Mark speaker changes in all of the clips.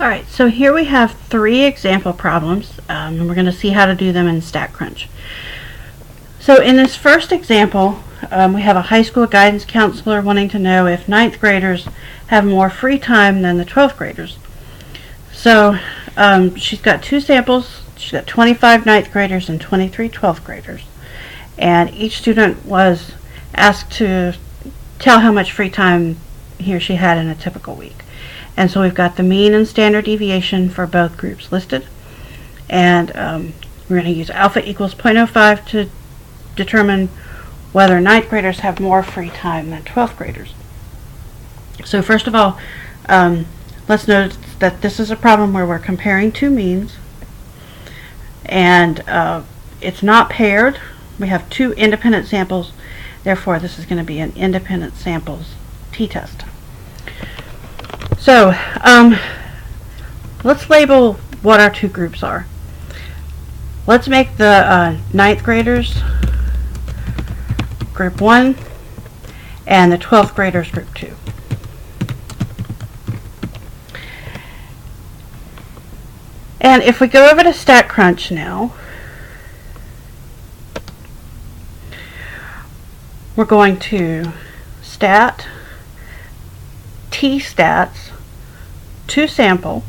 Speaker 1: Alright, so here we have 3 example problems, and we're going to see how to do them in StatCrunch. So in this first example, we have a high school guidance counselor wanting to know if 9th graders have more free time than the 12th graders. So she's got 2 samples. She's got 25 9th graders and 23 12th graders. And each student was asked to tell how much free time he or she had in a typical week. And so we've got the mean and standard deviation for both groups listed. And we're going to use alpha equals 0.05 to determine whether 9th graders have more free time than 12th graders. So first of all, let's note that this is a problem where we're comparing 2 means. And it's not paired. We have 2 independent samples. Therefore, this is going to be an independent samples t-test. So, let's label what our 2 groups are. Let's make the 9th graders group 1 and the 12th graders group 2. And if we go over to StatCrunch now, we're going to stat t-stats to sample.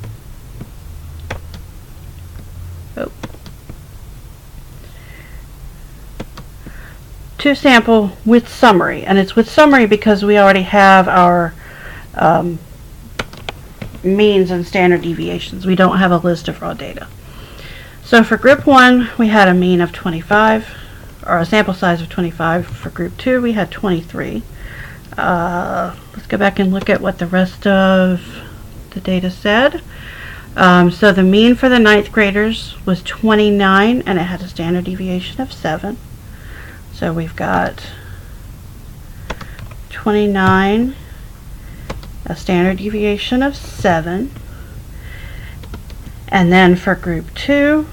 Speaker 1: To sample with summary, and it's with summary because we already have our means and standard deviations. We don't have a list of raw data. So for group 1 we had a mean of 25, or a sample size of 25. For group 2 we had 23. Let's go back and look at what the rest of the data said. So the mean for the 9th graders was 29 and it had a standard deviation of 7. So we've got 29, a standard deviation of 7. And then for group 2,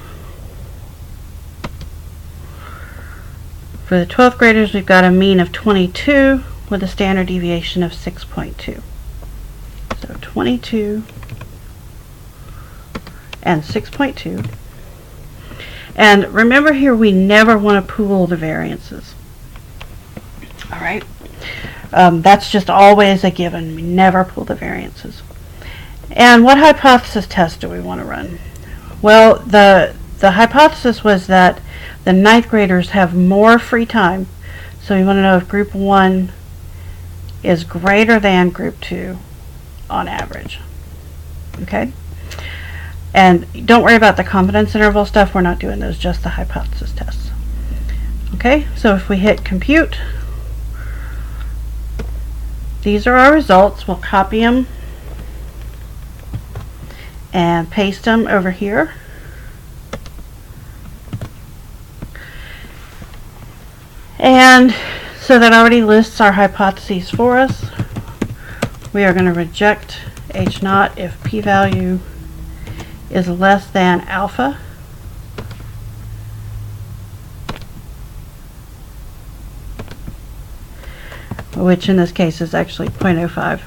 Speaker 1: for the 12th graders, we've got a mean of 22 with a standard deviation of 6.2. So 22 and 6.2. And remember here, we never want to pool the variances. All right, that's just always a given. We never pool the variances. And what hypothesis test do we want to run? Well, the hypothesis was that the 9th graders have more free time. So we want to know if group 1 is greater than group 2 on average. Okay? And don't worry about the confidence interval stuff. We're not doing those, just the hypothesis tests. Okay, so if we hit compute, these are our results. We'll copy them and paste them over here. And so that already lists our hypotheses for us. We are going to reject H0 if p-value is less than alpha. Which in this case is actually 0.05.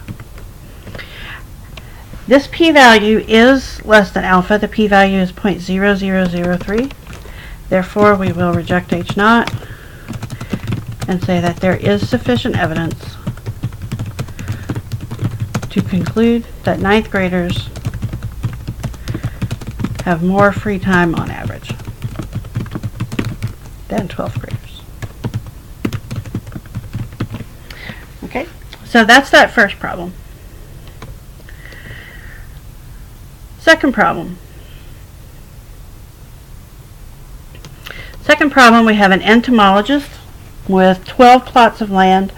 Speaker 1: This p-value is less than alpha. The p-value is 0.0003. Therefore, we will reject H0 and say that there is sufficient evidence to conclude that 9th graders have more free time on average than 12th graders. Okay, so that's that first problem. Second problem. Second problem, we have an entomologist with 12 plots of land.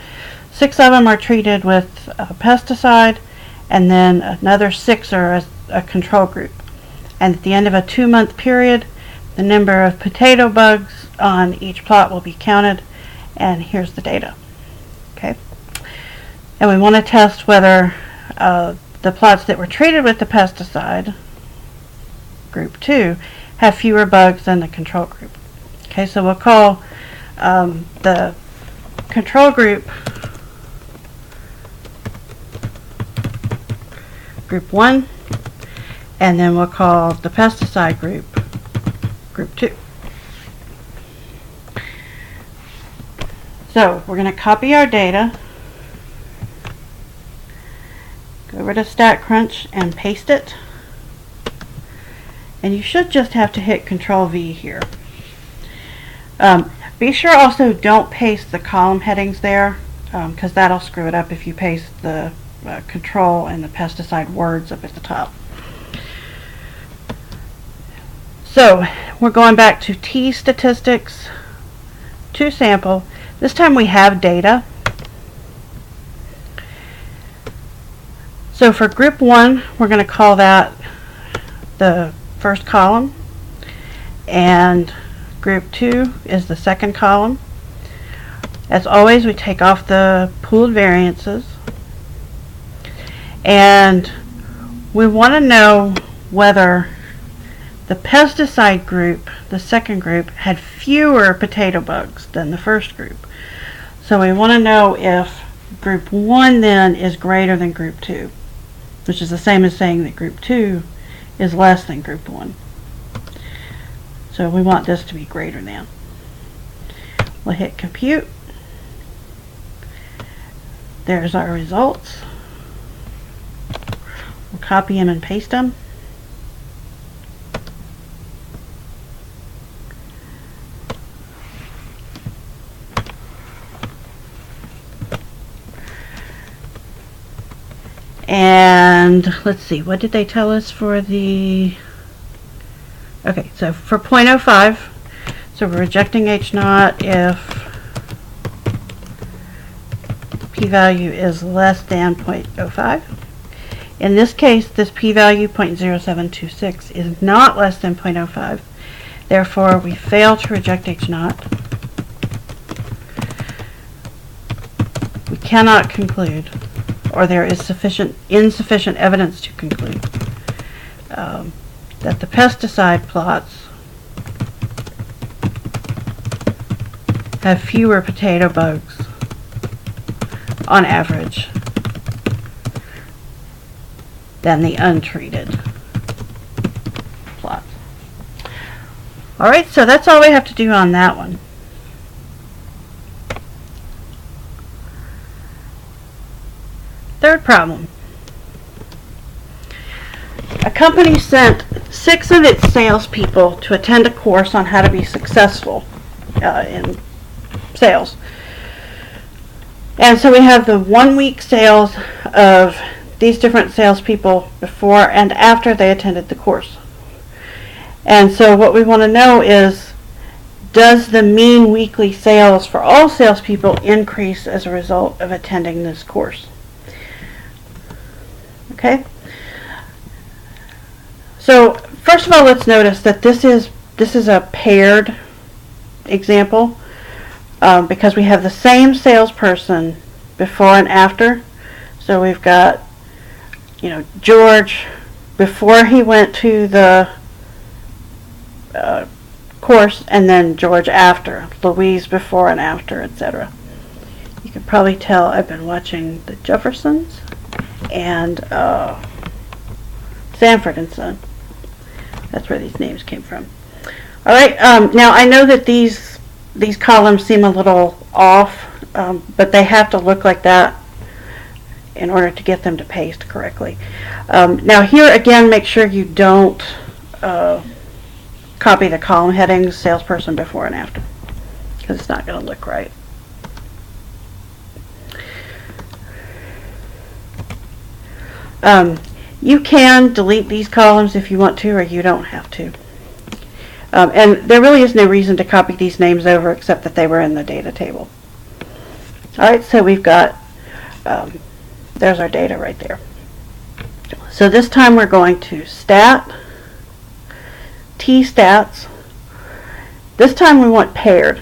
Speaker 1: 6 of them are treated with a pesticide, and then another 6 are a control group. And at the end of a 2-month period, the number of potato bugs on each plot will be counted, and here's the data. Okay, and we want to test whether the plots that were treated with the pesticide, group 2, have fewer bugs than the control group. Okay, so we'll call the control group group 1, and then we'll call the pesticide group group 2. So we're going to copy our data, go over to StatCrunch and paste it, and you should just have to hit Control V here. Be sure also don't paste the column headings there, because that'll screw it up if you paste the control and the pesticide words up at the top. So we're going back to T statistics, to sample. This time we have data. So for group 1, we're going to call that the first column, and group 2 is the second column. As always, we take off the pooled variances, and we want to know whether the pesticide group, the second group, had fewer potato bugs than the first group. So we want to know if group 1 then is greater than group 2, which is the same as saying that group 2 is less than group 1. So we want this to be greater than. We'll hit compute. There's our results. We'll copy them and paste them. And let's see, what did they tell us for the... Okay, so for 0.05, so we're rejecting H0 if p-value is less than 0.05. In this case, this p-value 0.0726 is not less than 0.05. Therefore, we fail to reject H0. We cannot conclude, or there is insufficient evidence to conclude that the pesticide plots have fewer potato bugs on average than the untreated plots. Alright, so that's all we have to do on that one. Third problem. A company sent 6 of its salespeople to attend a course on how to be successful in sales. And so we have the 1-week sales of these different salespeople before and after they attended the course. And so what we want to know is, does the mean weekly sales for all salespeople increase as a result of attending this course? Okay. So first of all, let's notice that this is a paired example because we have the same salesperson before and after. So we've got, George before he went to the course, and then George after, Louise before and after, etc. You can probably tell I've been watching the Jeffersons and Sanford and Son. That's where these names came from. All right. Now I know that these columns seem a little off, but they have to look like that in order to get them to paste correctly. Now here again, make sure you don't copy the column headings, salesperson before and after, because it's not going to look right. You can delete these columns if you want to, or you don't have to. And there really is no reason to copy these names over except that they were in the data table. Alright, so we've got, there's our data right there. So this time we're going to stat, T-stats. This time we want paired.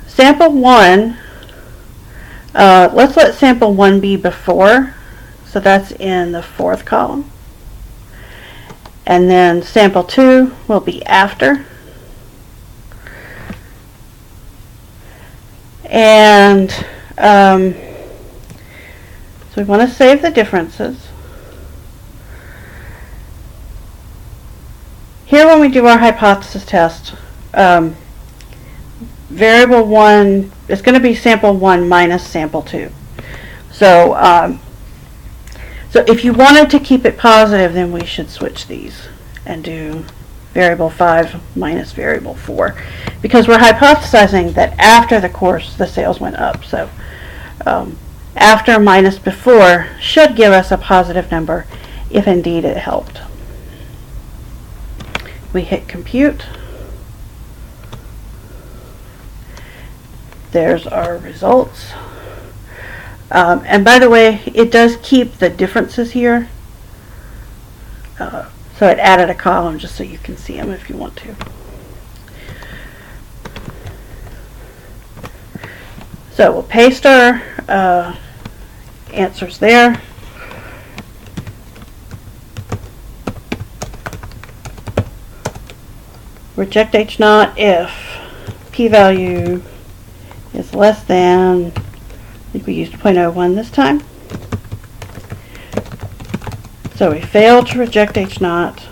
Speaker 1: Sample 1, let's let sample 1 be before, so that's in the 4th column. And then sample 2 will be after. And so we want to save the differences. Here when we do our hypothesis test, variable 1 is going to be sample 1 minus sample 2. So, so if you wanted to keep it positive, then we should switch these and do variable 5 minus variable 4, because we're hypothesizing that after the course the sales went up. So after minus before should give us a positive number if indeed it helped. We hit compute. There's our results. And by the way, it does keep the differences here. So it added a column just so you can see them if you want to. So we'll paste our answers there. Reject H naught if p-value is less than, I think we used 0.01 this time. So we fail to reject H naught.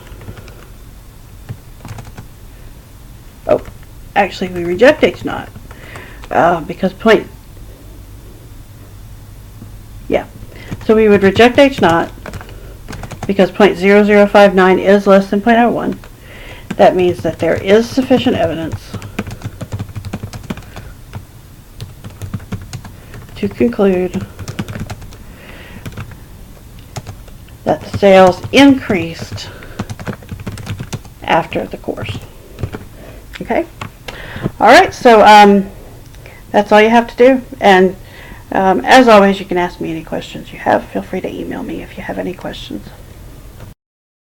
Speaker 1: Oh, actually we reject H naught because so we would reject H naught because 0.0059 is less than 0.01. That means that there is sufficient evidence to conclude that the sales increased after the course. Okay? Alright, so that's all you have to do. And as always, you can ask me any questions you have. Feel free to email me if you have any questions.